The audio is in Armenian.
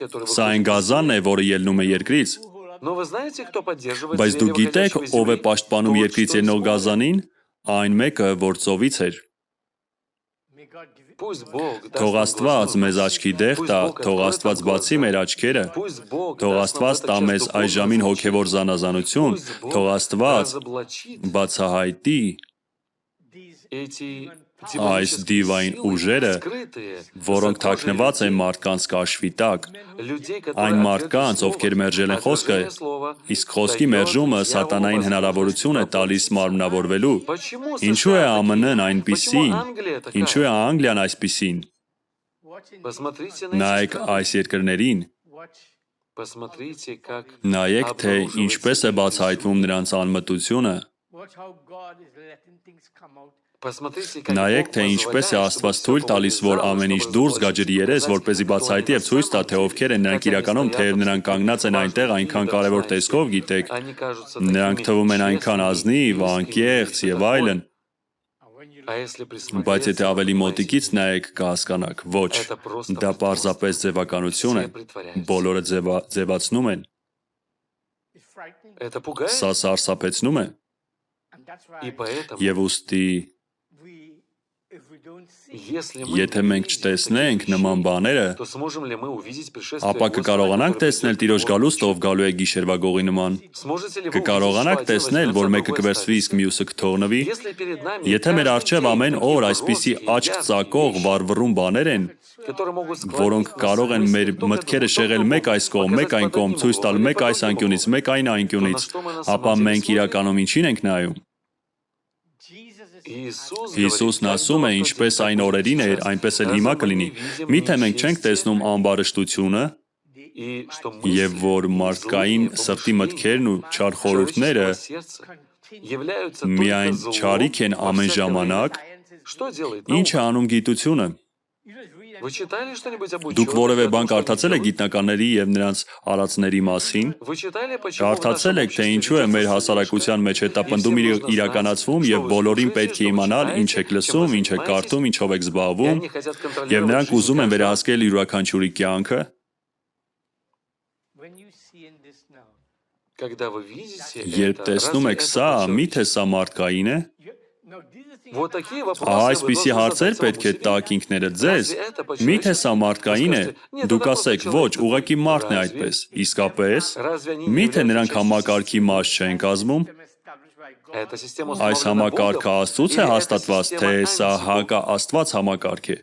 Սա այն գազանն է, որը ելնում է երկրից։ Բայց դուք գիտեք, ով է պաշտպանում երկրից ելնող գազանին, այն մեկը, որ ծովից էր։ Թող Աստված մեզ աչքի դեղ տա, թող Աստված բացի մեր աչքերը, թող Աստված տա մեզ այժմին հոգևոր զանազանություն, թող Աստված բացահայտի այս դիվային ուժերը, որոնք թաքնված են մարդկանց կաշվի տակ, այն մարդկանց, ովքեր մերժել են խոսքը, իսկ խոսքի մերժումը սատանային հնարավորություն է տալիս մարմնավորվելու։ Ինչու է ԱՄՆ-ն այնպիսին, ինչու է Անգլիան այսպիսին։ Նայեք այս երկրներին, նայեք, թե ինչպես է բացահայտվում նրանց անմտությունը, նայեք, թե ինչպես է Աստված թույլ տալիս, որ ամեն ինչ դուրս գա ջրի երես, որպեսզի բացահայտի և ցույց տա, թե ովքեր են նրանք իրականում, թեև նրանք կանգնած են այնտեղ այնքան կարևոր տեսքով, գիտեք, նրանք թվում են այնքան ազնիվ, անկեղծ և այլն, բայց եթե ավելի մոտիկից նայեք, կհասկանաք, ոչ, դա պարզապես ձևականություն է, բոլորը ձևացնում են, սա սարսափեցնում է, և ուստի եթե մենք չտեսնենք նման բաները, ապա կկարողանանք տեսնել Տիրոջ գալուստը, ով գալու է գիշերվա գողի նման, կկարողանանք տեսնել, որ մեկը կվերցվի, իսկ մյուսը կթողնվի, եթե մեր առջև ամեն օր այսպիսի աչք ծակող վառվռուն բաներ են, որոնք կարող են մեր մտքերը շեղել մեկ այս կողմ, մեկ այն կողմ, ցույց տալ մեկ այս անկյունից, մեկ այն անկյունից, ապա մենք իրականում ինչի՞ն ենք նայում։ Հիսուսն ասում է, ինչպես այն օրերին էր, այնպես էլ հիմա կլինի։ Միթե մենք չենք տեսնում ամբարշտությունը, և որ մարդկային սրտի մտքերն ու չար խորհուրդները միայն չարիք են ամեն ժամանակ, ինչ է անում գիտությունը։ Դուք որևէ բան կարդացել եք գիտնականների և նրանց արածների մասին։ Կարդացել եք, թե ինչու է մեր հասարակության մեջ հետապնդում իրականացվում և բոլորին պետք է իմանալ, ինչ եք լսում, ինչ եք կարդում, ինչով եք զբաղվում, և նրանք ուզում են վերահսկել յուրաքանչյուրի կյանքը։ Երբ տեսնում եք սա, միթե սա մարդկային է։ Ահա այսպիսի հարցեր պետք է տաք ինքներդ ձեզ, միթե սա մարդկային է, դուք ասեք, ոչ, ուղղակի մարդն է այդպես, իսկապես, միթե նրանք համակարգի մաս չեն կազմում։ Այս համակարգը Աստծուց է հաստատված, թե սա հակաաստված համակարգ է։